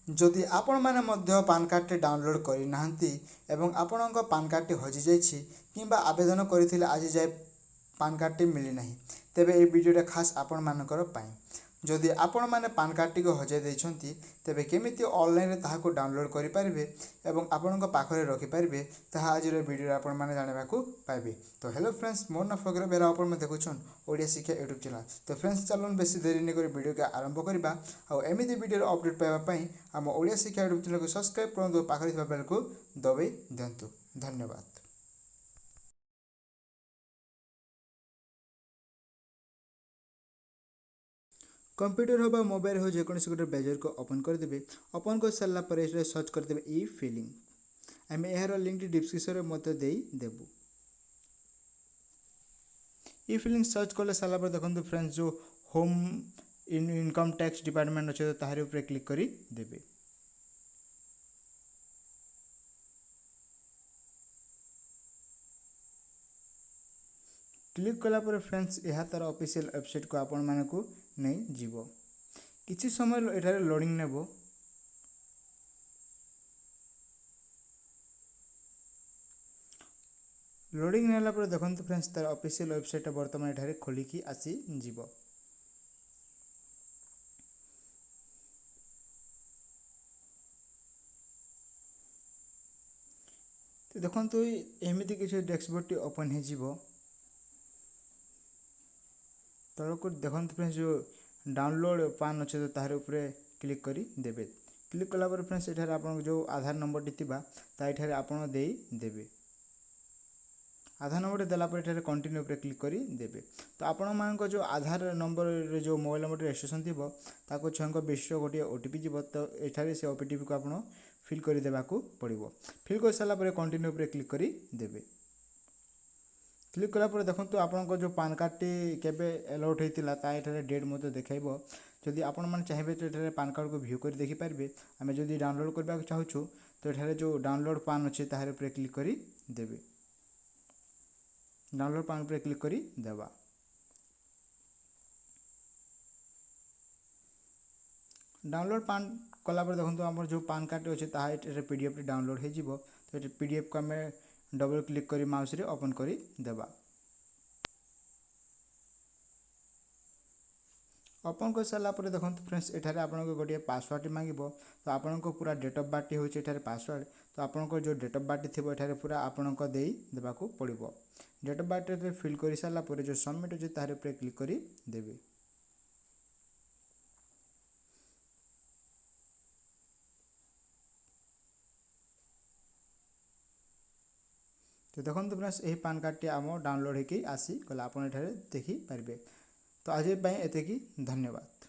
ଯଦି ଆପଣମାନେ ମଧ୍ୟ ପାନ୍ କାର୍ଡ଼ଟି ଡାଉନଲୋଡ଼୍ କରିନାହାନ୍ତି ଏବଂ ଆପଣଙ୍କ ପାନ୍ କାର୍ଡ଼ଟି ହଜିଯାଇଛି କିମ୍ବା ଆବେଦନ କରିଥିଲେ ଆଜି ଯାଏ ପାନ୍ କାର୍ଡ଼ଟି ମିଳିନାହିଁ, ତେବେ ଏହି ଭିଡ଼ିଓଟା ଖାସ୍ ଆପଣମାନଙ୍କର ପାଇଁ। ଯଦି ଆପଣମାନେ ପାନ୍ କାର୍ଡ଼ଟିକୁ ହଜାଇ ଦେଇଛନ୍ତି, ତେବେ କେମିତି ଅନଲାଇନ୍ରେ ତାହାକୁ ଡାଉନଲୋଡ଼୍ କରିପାରିବେ ଏବଂ ଆପଣଙ୍କ ପାଖରେ ରଖିପାରିବେ, ତାହା ଆଜିର ଭିଡ଼ିଓରେ ଆପଣମାନେ ଜାଣିବାକୁ ପାଇବେ। ତ ହ୍ୟାଲୋ ଫ୍ରେଣ୍ଡସ୍, ମୋର ନାଁ ଫକୀର ବେହେରା, ଆପଣମାନେ ଦେଖୁଛନ୍ ଓଡ଼ିଆ ଶିକ୍ଷା ୟୁଟ୍ୟୁବ୍ ଚ୍ୟାନେଲ୍। ତ ଫ୍ରେଣ୍ଡସ୍, ଚାଲୁନ୍ ବେଶୀ ଦେରି ନି କରି ଭିଡ଼ିଓକୁ ଆରମ୍ଭ କରିବା ଆଉ ଏମିତି ଭିଡ଼ିଓର ଅପଡ଼େଟ୍ ପାଇବା ପାଇଁ ଆମ ଓଡ଼ିଆ ଶିକ୍ଷା ୟୁଟ୍ୟୁବ୍ ଚ୍ୟାନେଲକୁ ସବସ୍କ୍ରାଇବ୍ କରନ୍ତୁ, ପାଖରେ ଥିବା ବେଲ୍କୁ ଦବାଇ ଦିଅନ୍ତୁ। ଧନ୍ୟବାଦ। कंप्यूटर हो बा मोबाइल हो जेकोसी गोटे ब्राउजर को ओपन करदेवे। ओपन कर सारा पर सर्च करदेवे ई फिलिंग। आम यार लिंक डिस्क्रिप्शन में मत देबू। ई फिलिंग सर्च कले सारा पर देखो फ्रेंड्स, जो होम इनकम टैक्स डिपार्टमेंट अच्छे तार ऊपर क्लिक कर देवे। क्लिक कलापर फ्रेंड्स, यह तार ऑफिशियल वेबसाइट को आपण मानक नहीं जीव। किसी समय एठारे लोडिंग नेब। लोडिंग नेला पर देखो फ्रेंड्स, तार ऑफिशियल वेबसाइट बर्तमान एठारे खोलिकी आसी जीव। तो देखो एमती किसी डैशबोर्ड ओपन हो तलक देखो फ्रेंड्स, जो डाउनलोड पान अच्छे तो तार ऊपर क्लिक कर देवे। क्लिक कलापर फ्रेंड्स, ये आप जो आधार नंबर टी ताठे आप देवे। आधार नंबर देलापर ये कंटिन्यू पर क्लिक कर देवे। तो आपण मान जो आधार नंबर जो मोबाइल नंबर रजिस्ट्रेशन थी ताको 6 विशिष्ट गोटे ओटीपी जीव। तो ये से ओटीपी को आप फिल कर देवाक पड़ो। फिल कर सारापर कंटिन्यू पर क्लिक कर देवे। क्लिक कलापर देखो आपन जो पान कार्ड टी केबे अलॉट होता ताठे डेट मत देखेब। जदि आपण मैंने चाहिए तो ये पान कार्ड को व्यू कर देखिपारे। आम जब डाउनलोड करने को चाहूँ तो ये जो डाउनलोड पान अच्छे तार ऊपर क्लिक कर देवे। डाउनलोड पान पर क्लिक कर देवा। डाउनलोड पान कलापर देखो आम जो पान कार्ड अच्छे तार पीडीएफ डाउनलोड हो। तो ये पीडीएफ को आम डबल क्लिक कर माउस रे ओपन कर देवा। ओपन कर सारापर देखो फ्रेंड्स, एठारे आपको गोटे पासवर्ड मांग। तो आपको पूरा डेट ऑफ बर्थ होटे पासवर्ड। तो आपको जो डेट ऑफ बर्थ थी एठारे पूरा आपको देवाक पड़ो। डेट ऑफ बर्थ फिल कर सारापर जो सबमिट अच्छे तार ऊपर क्लिक कर देवे। तो देखो फ्रेंड्स, यही पान कार्ड टी आम डाउनलोड होकर आसी गला। आप देखिपारे। तो आज एतिकी, धन्यवाद।